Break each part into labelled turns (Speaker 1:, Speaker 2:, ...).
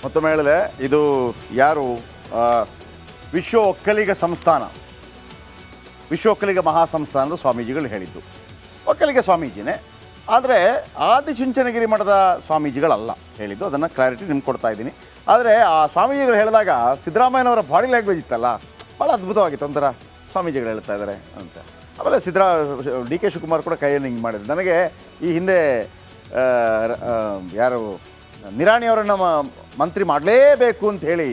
Speaker 1: ಮತ್ತೊಮ್ಮೆ ಹೇಳಿದೆ, ಇದು ಯಾರು ವಿಶ್ವ ಒಕ್ಕಲಿಗ ಸಂಸ್ಥಾನ, ವಿಶ್ವ ಒಕ್ಕಲಿಗ ಮಹಾಸಂಸ್ಥಾನದ ಸ್ವಾಮೀಜಿಗಳು ಹೇಳಿದ್ದು. ಒಕ್ಕಲಿಗ ಸ್ವಾಮೀಜಿನೇ, ಆದರೆ ಆದಿಚುಂಚನಗಿರಿ ಮಠದ ಸ್ವಾಮೀಜಿಗಳಲ್ಲ ಹೇಳಿದ್ದು. ಅದನ್ನು ಕ್ಲಾರಿಟಿ ನಿಮ್ಗೆ ಕೊಡ್ತಾ ಇದ್ದೀನಿ. ಆದರೆ ಆ ಸ್ವಾಮೀಜಿಗಳು ಹೇಳಿದಾಗ ಸಿದ್ದರಾಮಯ್ಯನವರ ಬಾಡಿ ಲ್ಯಾಂಗ್ವೇಜ್ ಇತ್ತಲ್ಲ, ಭಾಳ ಅದ್ಭುತವಾಗಿತ್ತು. ಒಂಥರ ಸ್ವಾಮೀಜಿಗಳು ಹೇಳ್ತಾ ಇದ್ದಾರೆ ಅಂತ. ಆಮೇಲೆ ಡಿ ಕೆ ಶಿವಕುಮಾರ್ ಕೂಡ ಕೈಯನ್ನು ಹಿಂಗೆ ಮಾಡಿದ್ರು. ನನಗೆ ಈ ಹಿಂದೆ ಯಾರು ನಿರಾಣಿಯವರನ್ನು ಮಂತ್ರಿ ಮಾಡಲೇಬೇಕು ಅಂತ ಹೇಳಿ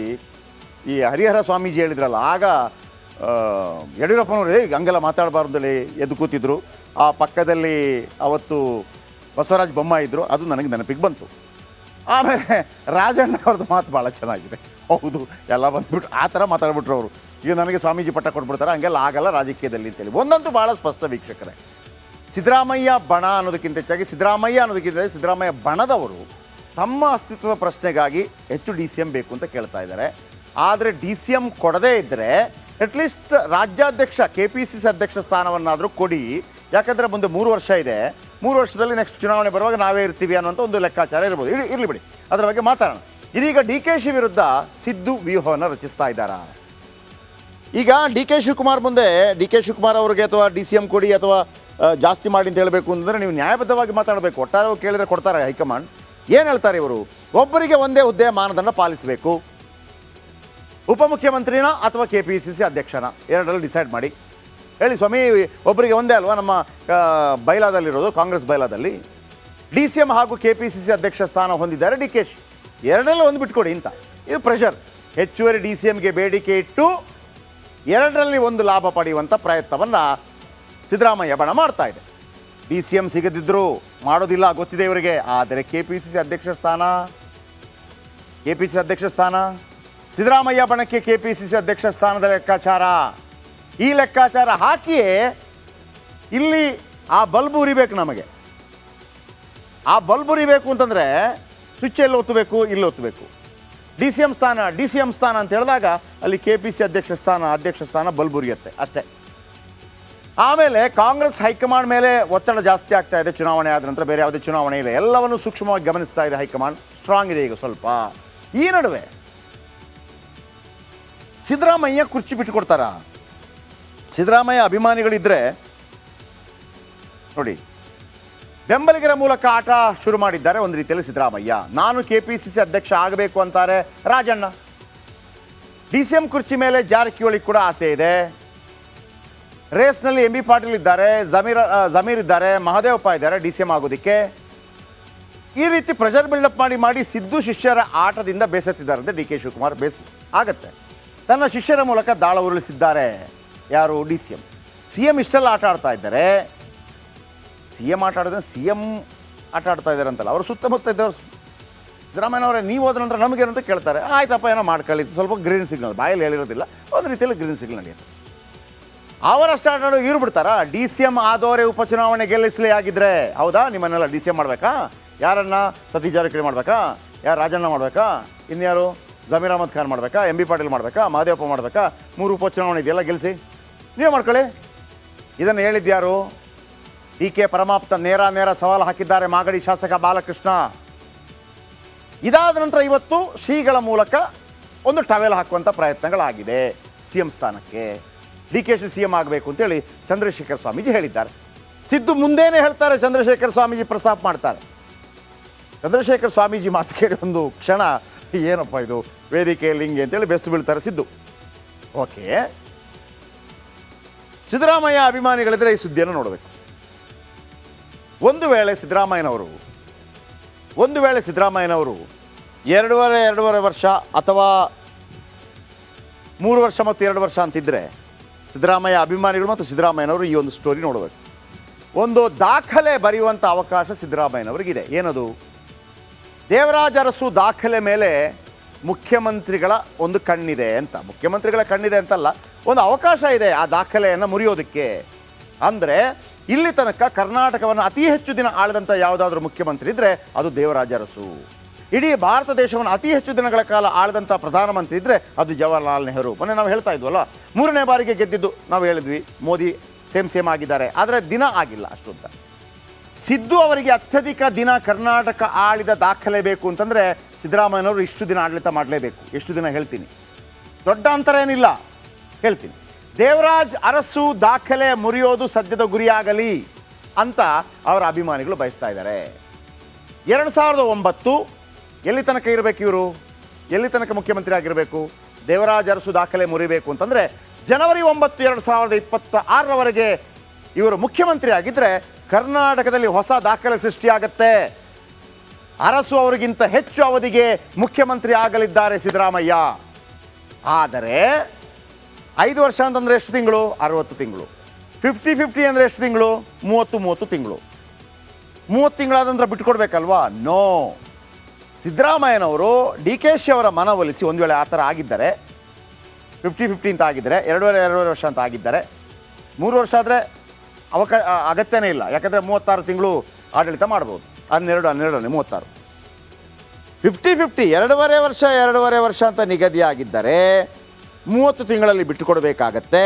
Speaker 1: ಈ ಹರಿಹರ ಸ್ವಾಮೀಜಿ ಹೇಳಿದ್ರಲ್ಲ, ಆಗ ಯಡಿಯೂರಪ್ಪನವರು ಹಂಗೆಲ್ಲ ಮಾತಾಡಬಾರ್ದಲ್ಲಿ ಎದ್ದು ಕೂತಿದ್ರು. ಆ ಪಕ್ಕದಲ್ಲಿ ಅವತ್ತು ಬಸವರಾಜ ಬೊಮ್ಮಾಯಿ ಇದ್ದರು. ಅದು ನನಗೆ ನೆನಪಿಗೆ ಬಂತು. ಆಮೇಲೆ ರಾಜಣ್ಣ ಅವ್ರದ್ದು ಮಾತು ಭಾಳ ಚೆನ್ನಾಗಿದೆ. ಹೌದು, ಎಲ್ಲ ಬಂದುಬಿಟ್ಟು ಆ ಥರ ಮಾತಾಡ್ಬಿಟ್ರು ಅವರು. ಈಗ ನನಗೆ ಸ್ವಾಮೀಜಿ ಪಟ್ಟ ಕೊಟ್ಬಿಡ್ತಾರೆ, ಹಂಗೆಲ್ಲ ಆಗಲ್ಲ ರಾಜಕೀಯದಲ್ಲಿ ಅಂತೇಳಿ. ಒಂದಂತೂ ಭಾಳ ಸ್ಪಷ್ಟ ವೀಕ್ಷಕರೇ, ಸಿದ್ದರಾಮಯ್ಯ ಬಣ ಅನ್ನೋದಕ್ಕಿಂತ ಹೆಚ್ಚಾಗಿ ಸಿದ್ದರಾಮಯ್ಯ ಬಣದವರು ತಮ್ಮ ಅಸ್ತಿತ್ವದ ಪ್ರಶ್ನೆಗಾಗಿ ಹೆಚ್ಚು DCM ಬೇಕು ಅಂತ ಕೇಳ್ತಾ ಇದ್ದಾರೆ. ಆದರೆ DCM ಕೊಡದೇ ಇದ್ದರೆ ಅಟ್ಲೀಸ್ಟ್ ರಾಜ್ಯಾಧ್ಯಕ್ಷ KPCC ಅಧ್ಯಕ್ಷ ಸ್ಥಾನವನ್ನಾದರೂ ಕೊಡಿ. ಯಾಕಂದರೆ ಮುಂದೆ 3 ವರ್ಷ ಇದೆ. 3 ವರ್ಷದಲ್ಲಿ ನೆಕ್ಸ್ಟ್ ಚುನಾವಣೆ ಬರುವಾಗ ನಾವೇ ಇರ್ತೀವಿ ಅನ್ನೋಂಥ ಒಂದು ಲೆಕ್ಕಾಚಾರ ಇರ್ಬೋದು. ಇರಲಿ ಬಿಡಿ, ಅದರ ಬಗ್ಗೆ ಮಾತಾಡೋಣ. ಇದೀಗ DKC ವಿರುದ್ಧ ಸಿದ್ದು ವ್ಯೂಹವನ್ನು ರಚಿಸ್ತಾ ಇದ್ದಾರೆ. ಈಗ DK ಶಿವಕುಮಾರ್ ಮುಂದೆ DK ಶಿವಕುಮಾರ್ ಅವರಿಗೆ ಅಥವಾ DCM ಕೊಡಿ ಅಥವಾ ಜಾಸ್ತಿ ಮಾಡಿ ಅಂತ ಹೇಳಬೇಕು ಅಂತಂದರೆ ನೀವು ನ್ಯಾಯಬದ್ಧವಾಗಿ ಮಾತಾಡಬೇಕು. ಒಟ್ಟಾರೆ ಕೇಳಿದರೆ ಕೊಡ್ತಾರೆ ಹೈಕಮಾಂಡ್. ಏನು ಹೇಳ್ತಾರೆ ಇವರು? ಒಬ್ಬರಿಗೆ ಒಂದೇ ಹುದ್ದೆ ಮಾನದಂಡ ಪಾಲಿಸಬೇಕು. ಉಪಮುಖ್ಯಮಂತ್ರಿನ ಅಥವಾ KPCC ಅಧ್ಯಕ್ಷನ, ಎರಡರಲ್ಲಿ ಡಿಸೈಡ್ ಮಾಡಿ ಹೇಳಿ ಸ್ವಾಮಿ. ಒಬ್ಬರಿಗೆ ಒಂದೇ ಅಲ್ವಾ ನಮ್ಮ ಬೈಲಾದಲ್ಲಿರೋದು, ಕಾಂಗ್ರೆಸ್ ಬೈಲಾದಲ್ಲಿ DCM ಹಾಗೂ KPCC ಅಧ್ಯಕ್ಷ ಸ್ಥಾನ ಹೊಂದಿದ್ದಾರೆ DKಶಿ. ಎರಡರಲ್ಲಿ ಒಂದು ಬಿಟ್ಕೊಡಿ ಅಂತ. ಇದು ಪ್ರೆಷರ್. ಹೆಚ್ಚುವರಿ DCMಗೆ ಬೇಡಿಕೆ ಇಟ್ಟು ಎರಡರಲ್ಲಿ ಒಂದು ಲಾಭ ಪಡೆಯುವಂಥ ಪ್ರಯತ್ನವನ್ನು ಸಿದ್ದರಾಮಯ್ಯ ಬಣ ಮಾಡ್ತಾ ಇದೆ. DCM ಸಿಗದಿದ್ದರೂ ಮಾಡೋದಿಲ್ಲ ಗೊತ್ತಿದೆ ಇವರಿಗೆ. ಆದರೆ KPCC ಅಧ್ಯಕ್ಷ ಸ್ಥಾನ ಸಿದ್ದರಾಮಯ್ಯ ಬಣಕ್ಕೆ KPCC ಅಧ್ಯಕ್ಷ ಸ್ಥಾನದ ಲೆಕ್ಕಾಚಾರ. ಈ ಲೆಕ್ಕಾಚಾರ ಹಾಕಿಯೇ ಇಲ್ಲಿ ಆ ಬಲ್ಬ್ ಉರಿಬೇಕು. ನಮಗೆ ಆ ಬಲ್ಬ್ ಉರಿಬೇಕು ಅಂತಂದರೆ ಸ್ವಿಚ್ ಎಲ್ಲಿ ಒತ್ತಬೇಕು, ಇಲ್ಲಿ ಒತ್ತಬೇಕು. DCM ಸ್ಥಾನ ಅಂತ ಹೇಳಿದಾಗ ಅಲ್ಲಿ KPCC ಅಧ್ಯಕ್ಷ ಸ್ಥಾನ ಬಲ್ಬ್ ಉರಿಯುತ್ತೆ ಅಷ್ಟೇ. ಆಮೇಲೆ ಕಾಂಗ್ರೆಸ್ ಹೈಕಮಾಂಡ್ ಮೇಲೆ ಒತ್ತಡ ಜಾಸ್ತಿ ಆಗ್ತಾ ಇದೆ. ಚುನಾವಣೆ ಆದ ನಂತರ ಬೇರೆ ಯಾವುದೇ ಚುನಾವಣೆ ಇಲ್ಲ, ಎಲ್ಲವನ್ನು ಸೂಕ್ಷ್ಮವಾಗಿ ಗಮನಿಸ್ತಾ ಇದೆ ಹೈಕಮಾಂಡ್. ಸ್ಟ್ರಾಂಗ್ ಇದೆ ಈಗ ಸ್ವಲ್ಪ. ಈ ನಡುವೆ ಸಿದ್ದರಾಮಯ್ಯ ಕುರ್ಚಿ ಬಿಟ್ಟುಕೊಡ್ತಾರ? ಸಿದ್ದರಾಮಯ್ಯ ಅಭಿಮಾನಿಗಳಿದ್ದರೆ ನೋಡಿ, ಬೆಂಬಲಿಗರ ಮೂಲಕ ಆಟ ಶುರು ಮಾಡಿದ್ದಾರೆ ಒಂದು ರೀತಿಯಲ್ಲಿ ಸಿದ್ದರಾಮಯ್ಯ. ನಾನು KPCC ಅಧ್ಯಕ್ಷ ಆಗಬೇಕು ಅಂತಾರೆ ರಾಜಣ್ಣ. DCM ಕುರ್ಚಿ ಮೇಲೆ ಜಾರಕಿಹೊಳಿ ಕೂಡ ಆಸೆ ಇದೆ. ರೇಸ್ನಲ್ಲಿ MB ಪಾಟೀಲ್ ಇದ್ದಾರೆ, ಜಮೀರ್ ಇದ್ದಾರೆ, ಮಹದೇವಪ್ಪ ಇದ್ದಾರೆ DCM ಆಗೋದಕ್ಕೆ. ಈ ರೀತಿ ಪ್ರೆಷರ್ ಬಿಲ್ಡಪ್ ಮಾಡಿ ಸಿದ್ದು ಶಿಷ್ಯರ ಆಟದಿಂದ ಬೇಸತ್ತಿದ್ದಾರೆ ಅಂತ DK ಶಿವಕುಮಾರ್. ಆಗತ್ತೆ. ತನ್ನ ಶಿಷ್ಯರ ಮೂಲಕ ದಾಳ ಉರುಳಿಸಿದ್ದಾರೆ ಯಾರು? DCM. CM ಇಷ್ಟೆಲ್ಲ ಆಟ ಆಡ್ತಾ ಇದ್ದಾರೆ. CM ಆಟ ಆಡ್ತಾ ಇದ್ದಾರೆ ಅಂತಲ್ಲ, ಅವರು ಸುತ್ತಮುತ್ತ ಇದ್ದವರು ಸಿದ್ದರಾಮಯ್ಯನವರೇ ನೀವು ಹೋದ ನಂತರ ನಮಗೇನು ಅಂತ ಕೇಳ್ತಾರೆ. ಆಯ್ತಪ್ಪ, ಏನೋ ಮಾಡ್ಕೊಳ್ಳಿ. ಸ್ವಲ್ಪ ಗ್ರೀನ್ ಸಿಗ್ನಲ್, ಬಾಯಲ್ಲಿ ಹೇಳಿರೋದಿಲ್ಲ, ಒಂದು ರೀತಿಯಲ್ಲಿ ಗ್ರೀನ್ ಸಿಗ್ನಲ್ ನಡೆಯುತ್ತೆ. ಅವರಷ್ಟು ಆಟ ಆಡೋ ಇವ್ರು ಬಿಡ್ತಾರಾ? DCM ಆದವರೇ ಉಪಚುನಾವಣೆ ಗೆಲ್ಲಿಸಲೇ ಆಗಿದ್ರೆ ಹೌದಾ? ನಿಮ್ಮನ್ನೆಲ್ಲ DCM ಮಾಡಬೇಕಾ? ಯಾರನ್ನ? ಸತೀಶ್ ಜಾರಕಿಹೊಳಿ ಮಾಡಬೇಕಾ? ಯಾರು? ರಾಜಣ್ಣ ಮಾಡಬೇಕಾ? ಇನ್ಯಾರು? ಜಮೀರ್ ಅಹಮದ್ ಖಾನ್ ಮಾಡಬೇಕಾ? MB ಪಾಟೀಲ್ ಮಾಡಬೇಕಾ? ಮಹದೇವಪ್ಪ ಮಾಡಬೇಕಾ? 3 ಉಪಚುನಾವಣೆ ಇದೆಯಲ್ಲ, ಗೆಲ್ಲಿಸಿ, ನೀವು ಮಾಡ್ಕೊಳ್ಳಿ. ಇದನ್ನು ಹೇಳಿದ್ಯಾರು? DK ಪರಮಾಪ್ತ ನೇರ ಸವಾಲು ಹಾಕಿದ್ದಾರೆ ಮಾಗಡಿ ಶಾಸಕ ಬಾಲಕೃಷ್ಣ. ಇದಾದ ನಂತರ ಇವತ್ತು ಶ್ರೀಗಳ ಮೂಲಕ ಒಂದು ಟವೆಲ್ ಹಾಕುವಂಥ ಪ್ರಯತ್ನಗಳಾಗಿದೆ CM ಸ್ಥಾನಕ್ಕೆ. DKಶಿ CM ಆಗಬೇಕು ಅಂತೇಳಿ ಚಂದ್ರಶೇಖರ್ ಸ್ವಾಮೀಜಿ ಹೇಳಿದ್ದಾರೆ. ಸಿದ್ದು ಮುಂದೇನೆ ಹೇಳ್ತಾರೆ, ಚಂದ್ರಶೇಖರ್ ಸ್ವಾಮೀಜಿ ಪ್ರಸ್ತಾಪ ಮಾಡ್ತಾರೆ. ಚಂದ್ರಶೇಖರ್ ಸ್ವಾಮೀಜಿ ಮಾತು ಕೇಳಿ ಒಂದು ಕ್ಷಣ ಏನಪ್ಪ ಇದು ವೇದಿಕೆಯಲ್ಲಿ ಹಿಂಗೆ ಅಂತೇಳಿ ಬೆಸ್ಟ್ ಬೀಳ್ತಾರೆ ಸಿದ್ದು. ಓಕೆ, ಸಿದ್ದರಾಮಯ್ಯ ಅಭಿಮಾನಿಗಳಿದ್ರೆ ಈ ಸುದ್ದಿಯನ್ನು ನೋಡಬೇಕು. ಒಂದು ವೇಳೆ ಸಿದ್ದರಾಮಯ್ಯನವರು 2.5 ವರ್ಷ ಅಥವಾ 3 ವರ್ಷ ಮತ್ತು 2 ವರ್ಷ ಅಂತಿದ್ದರೆ ಸಿದ್ದರಾಮಯ್ಯ ಅಭಿಮಾನಿಗಳು ಮತ್ತು ಸಿದ್ದರಾಮಯ್ಯನವರು ಈ ಒಂದು ಸ್ಟೋರಿ ನೋಡಬೇಕು. ಒಂದು ದಾಖಲೆ ಬರೆಯುವಂಥ ಅವಕಾಶ ಸಿದ್ದರಾಮಯ್ಯನವರಿಗಿದೆ. ಏನದು? ದೇವರಾಜ ಅರಸು ದಾಖಲೆ ಮೇಲೆ ಮುಖ್ಯಮಂತ್ರಿಗಳ ಒಂದು ಕಣ್ಣಿದೆ ಅಂತ. ಮುಖ್ಯಮಂತ್ರಿಗಳ ಕಣ್ಣಿದೆ ಅಂತಲ್ಲ, ಒಂದು ಅವಕಾಶ ಇದೆ ಆ ದಾಖಲೆಯನ್ನು ಮುರಿಯೋದಕ್ಕೆ. ಅಂದರೆ ಇಲ್ಲಿ ತನಕ ಕರ್ನಾಟಕವನ್ನು ಅತಿ ಹೆಚ್ಚು ದಿನ ಆಳಿದಂಥ ಯಾವುದಾದ್ರೂ ಮುಖ್ಯಮಂತ್ರಿ ಇದ್ದರೆ ಅದು ದೇವರಾಜ ಅರಸು. ಇಡೀ ಭಾರತ ದೇಶವನ್ನು ಅತಿ ಹೆಚ್ಚು ದಿನಗಳ ಕಾಲ ಆಳಿದಂಥ ಪ್ರಧಾನಮಂತ್ರಿ ಇದ್ದರೆ ಅದು ಜವಾಹರ್ಲಾಲ್ ನೆಹರು. ಮೊನ್ನೆ ನಾವು ಹೇಳ್ತಾ ಇದ್ವಲ್ಲ, 3ನೇ ಬಾರಿಗೆ ಗೆದ್ದಿದ್ದು ನಾವು ಹೇಳಿದ್ವಿ. ಮೋದಿ ಸೇಮ್ ಆಗಿದ್ದಾರೆ, ಆದರೆ ದಿನ ಆಗಿಲ್ಲ ಅಷ್ಟು ಅಂತ. ಸಿದ್ದು ಅವರಿಗೆ ಅತ್ಯಧಿಕ ದಿನ ಕರ್ನಾಟಕ ಆಳಿದ ದಾಖಲೆ ಬೇಕು ಅಂತಂದರೆ ಸಿದ್ದರಾಮಯ್ಯನವರು ಇಷ್ಟು ದಿನ ಆಡಳಿತ ಮಾಡಲೇಬೇಕು. ಎಷ್ಟು ದಿನ ಹೇಳ್ತೀನಿ, ದೊಡ್ಡ ಅಂತರ ಏನಿಲ್ಲ, ಹೇಳ್ತೀನಿ. ದೇವರಾಜ್ ಅರಸು ದಾಖಲೆ ಮುರಿಯೋದು ಸದ್ಯದ ಗುರಿಯಾಗಲಿ ಅಂತ ಅವರ ಅಭಿಮಾನಿಗಳು ಬಯಸ್ತಾ ಇದ್ದಾರೆ. 2009 ಎಲ್ಲಿ ತನಕ ಇರಬೇಕು ಇವರು, ಎಲ್ಲಿ ತನಕ ಮುಖ್ಯಮಂತ್ರಿ ಆಗಿರಬೇಕು? ದೇವರಾಜ್ ಅರಸು ದಾಖಲೆ ಮುರಿಬೇಕು ಅಂತಂದರೆ ಜನವರಿ 9, 2026ರವರೆಗೆ ಇವರು ಮುಖ್ಯಮಂತ್ರಿ ಆಗಿದ್ದರೆ ಕರ್ನಾಟಕದಲ್ಲಿ ಹೊಸ ದಾಖಲೆ ಸೃಷ್ಟಿಯಾಗತ್ತೆ. ಅರಸು ಅವರಿಗಿಂತ ಹೆಚ್ಚು ಅವಧಿಗೆ ಮುಖ್ಯಮಂತ್ರಿ ಆಗಲಿದ್ದಾರೆ ಸಿದ್ದರಾಮಯ್ಯ. ಆದರೆ 5 ವರ್ಷ ಅಂತಂದರೆ ಎಷ್ಟು ತಿಂಗಳು? 60 ತಿಂಗಳು. 50-50 ಅಂದರೆ ಎಷ್ಟು ತಿಂಗಳು? 30 ತಿಂಗಳು. 30 ತಿಂಗಳಾದ ನಂತರ ಬಿಟ್ಕೊಡ್ಬೇಕಲ್ವಾ? ನೋ. ಸಿದ್ದರಾಮಯ್ಯನವರು DKC ಅವರ ಮನವೊಲಿಸಿ ಒಂದು ವೇಳೆ ಆ ಥರ ಆಗಿದ್ದರೆ 50-50 ಅಂತ ಆಗಿದ್ದರೆ, 2.5 ವರ್ಷ ಅಂತ ಆಗಿದ್ದರೆ, 3 ವರ್ಷ ಆದರೆ ಅಗತ್ಯನೇ ಇಲ್ಲ. ಯಾಕಂದರೆ 36 ತಿಂಗಳು ಆಡಳಿತ ಮಾಡ್ಬೋದು. 12 36. 50-50 2.5 ವರ್ಷ ಅಂತ ನಿಗದಿಯಾಗಿದ್ದರೆ 30 ತಿಂಗಳಲ್ಲಿ ಬಿಟ್ಟುಕೊಡಬೇಕಾಗತ್ತೆ.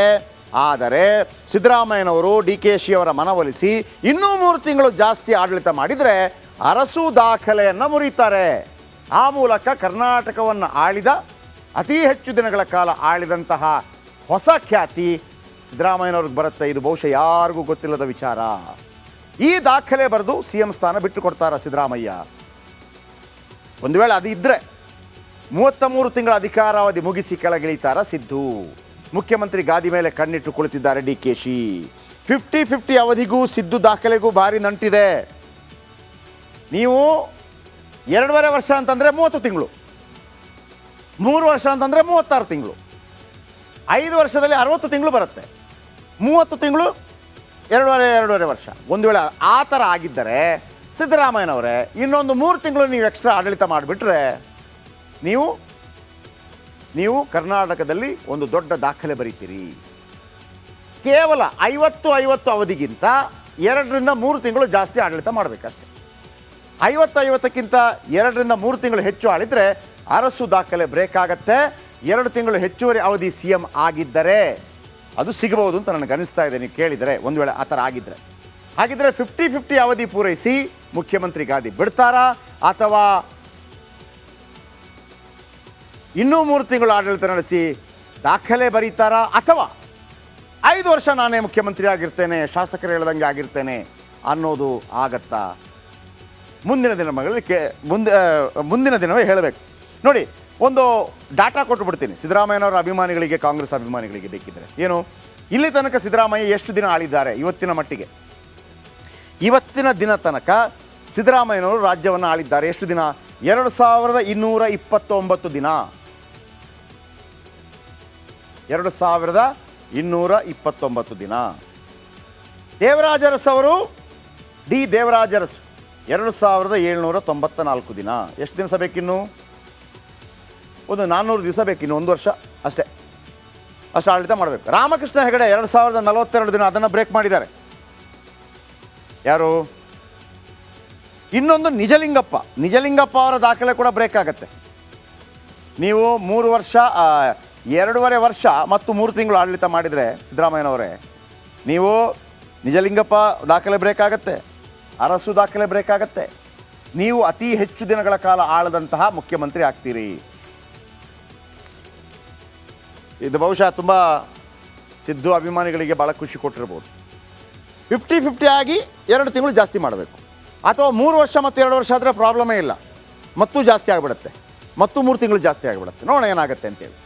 Speaker 1: ಆದರೆ ಸಿದ್ದರಾಮಯ್ಯನವರು DKC ಅವರ ಮನವೊಲಿಸಿ ಇನ್ನೂ 3 ತಿಂಗಳು ಜಾಸ್ತಿ ಆಡಳಿತ ಮಾಡಿದರೆ ಅರಸು ದಾಖಲೆಯನ್ನು ಮುರಿತಾರೆ. ಆ ಮೂಲಕ ಕರ್ನಾಟಕವನ್ನು ಆಳಿದ, ಅತಿ ಹೆಚ್ಚು ದಿನಗಳ ಕಾಲ ಆಳಿದಂತಹ ಹೊಸ ಖ್ಯಾತಿ ಸಿದ್ದರಾಮಯ್ಯನವ್ರಿಗೆ ಬರುತ್ತೆ. ಇದು ಬಹುಶಃ ಯಾರಿಗೂ ಗೊತ್ತಿಲ್ಲದ ವಿಚಾರ. ಈ ದಾಖಲೆ ಬರೆದು CM ಸ್ಥಾನ ಬಿಟ್ಟು ಕೊಡ್ತಾರ ಸಿದ್ದರಾಮಯ್ಯ. ಒಂದು ವೇಳೆ ಅದು ಇದ್ದರೆ 33 ತಿಂಗಳ ಅಧಿಕಾರಾವಧಿ ಮುಗಿಸಿ ಕೆಳಗಿಳಿತಾರ ಸಿದ್ದು. ಮುಖ್ಯಮಂತ್ರಿ ಗಾದಿ ಮೇಲೆ ಕಣ್ಣಿಟ್ಟು ಕುಳಿತಿದ್ದಾರೆ DKC. 50-50 ಅವಧಿಗೂ ಸಿದ್ದು ದಾಖಲೆಗೂ ಭಾರಿ ನಂಟಿದೆ. ನೀವು 2.5 ವರ್ಷ ಅಂತಂದರೆ 30 ತಿಂಗಳು, 3 ವರ್ಷ ಅಂತಂದರೆ 36 ತಿಂಗಳು, 5 ವರ್ಷದಲ್ಲಿ 60 ತಿಂಗಳು ಬರುತ್ತೆ. 30 ತಿಂಗಳು 2.5 ವರ್ಷ. ಒಂದು ವೇಳೆ ಆ ಥರ ಆಗಿದ್ದರೆ ಸಿದ್ದರಾಮಯ್ಯನವರೇ ಇನ್ನೊಂದು 3 ತಿಂಗಳು ನೀವು ಎಕ್ಸ್ಟ್ರಾ ಆಡಳಿತ ಮಾಡಿಬಿಟ್ರೆ ನೀವು ಕರ್ನಾಟಕದಲ್ಲಿ ಒಂದು ದೊಡ್ಡ ದಾಖಲೆ ಬರೀತೀರಿ. ಕೇವಲ 50 ಅವಧಿಗಿಂತ 2-3 ತಿಂಗಳು ಜಾಸ್ತಿ ಆಡಳಿತ ಮಾಡಬೇಕಷ್ಟೆ. 50ಕ್ಕಿಂತ 2-3 ತಿಂಗಳು ಹೆಚ್ಚು ಆಳಿದರೆ ಅರಸು ದಾಖಲೆ ಬ್ರೇಕ್ ಆಗತ್ತೆ. 2 ತಿಂಗಳು ಹೆಚ್ಚುವರಿ ಅವಧಿ CM ಆಗಿದ್ದರೆ ಅದು ಸಿಗಬಹುದು ಅಂತ ನನಗೆ ಅನಿಸ್ತಾ ಇದೆ. ನೀವು ಕೇಳಿದರೆ ಒಂದು ವೇಳೆ ಆ ಥರ ಆಗಿದ್ದರೆ, ಹಾಗಿದ್ದರೆ 50-50 ಅವಧಿ ಪೂರೈಸಿ ಮುಖ್ಯಮಂತ್ರಿ ಗಾದಿ ಬಿಡ್ತಾರಾ, ಅಥವಾ ಇನ್ನೂ 3 ತಿಂಗಳು ಆಡಳಿತ ನಡೆಸಿ ದಾಖಲೆ ಬರೀತಾರಾ, ಅಥವಾ 5 ವರ್ಷ ನಾನೇ ಮುಖ್ಯಮಂತ್ರಿ ಆಗಿರ್ತೇನೆ, ಶಾಸಕರು ಹೇಳ್ದಂಗೆ ಆಗಿರ್ತೇನೆ ಅನ್ನೋದು ಆಗತ್ತಾ? ಮುಂದಿನ ದಿನವೇ ಹೇಳಬೇಕು. ನೋಡಿ, ಒಂದು ಡಾಟಾ ಕೊಟ್ಟು ಬಿಡ್ತೀನಿ ಸಿದ್ದರಾಮಯ್ಯನವರ ಅಭಿಮಾನಿಗಳಿಗೆ, ಕಾಂಗ್ರೆಸ್ ಅಭಿಮಾನಿಗಳಿಗೆ ಬೇಕಿದ್ದರೆ. ಏನು, ಇಲ್ಲಿ ತನಕ ಸಿದ್ದರಾಮಯ್ಯ ಎಷ್ಟು ದಿನ ಆಳಿದ್ದಾರೆ? ಇವತ್ತಿನ ಮಟ್ಟಿಗೆ, ಇವತ್ತಿನ ದಿನ ತನಕ ಸಿದ್ದರಾಮಯ್ಯನವರು ರಾಜ್ಯವನ್ನು ಆಳಿದ್ದಾರೆ. ಎಷ್ಟು ದಿನ? 2229 ದಿನ. 2229 ದಿನ. ದೇವರಾಜ ಅರಸು ಅವರು, ದೇವರಾಜ ಅರಸು 2794 ದಿನ. ಎಷ್ಟು ದಿವಸ ಬೇಕಿನ್ನು? ಒಂದು 400 ದಿವಸ ಬೇಕಿನ್ನು, 1 ವರ್ಷ ಅಷ್ಟೇ. ಅಷ್ಟು ಆಡಳಿತ ಮಾಡಬೇಕು. ರಾಮಕೃಷ್ಣ ಹೆಗಡೆ 2042 ದಿನ, ಅದನ್ನು ಬ್ರೇಕ್ ಮಾಡಿದ್ದಾರೆ. ಯಾರು? ಇನ್ನೊಂದು ನಿಜಲಿಂಗಪ್ಪ ಅವರ ದಾಖಲೆ ಕೂಡ ಬ್ರೇಕ್ ಆಗುತ್ತೆ. ನೀವು 3 ವರ್ಷ 2.5 ವರ್ಷ ಮತ್ತು 3 ತಿಂಗಳು ಆಡಳಿತ ಮಾಡಿದರೆ ಸಿದ್ದರಾಮಯ್ಯನವರೇ, ನೀವು ನಿಜಲಿಂಗಪ್ಪ ದಾಖಲೆ ಬ್ರೇಕ್ ಆಗುತ್ತೆ, ಅರಸು ದಾಖಲೆ ಬ್ರೇಕ್ ಆಗುತ್ತೆ. ನೀವು ಅತಿ ಹೆಚ್ಚು ದಿನಗಳ ಕಾಲ ಆಳದಂತಹ ಮುಖ್ಯಮಂತ್ರಿ ಆಗ್ತೀರಿ. ಇದು ಬಹುಶಃ ತುಂಬ ಸಿದ್ದು ಅಭಿಮಾನಿಗಳಿಗೆ ಭಾಳ ಖುಷಿ ಕೊಟ್ಟಿರ್ಬೋದು. 50-50 ಆಗಿ 2 ತಿಂಗಳು ಜಾಸ್ತಿ ಮಾಡಬೇಕು, ಅಥವಾ 3 ವರ್ಷ ಮತ್ತು 2 ವರ್ಷ ಆದರೆ ಪ್ರಾಬ್ಲಮೇ ಇಲ್ಲ, ಮತ್ತೂ ಜಾಸ್ತಿ ಆಗಿಬಿಡುತ್ತೆ, ಮತ್ತು 3 ತಿಂಗಳು ಜಾಸ್ತಿ ಆಗಿಬಿಡುತ್ತೆ. ನೋಡೋಣ ಏನಾಗುತ್ತೆ ಅಂತೇಳಿ.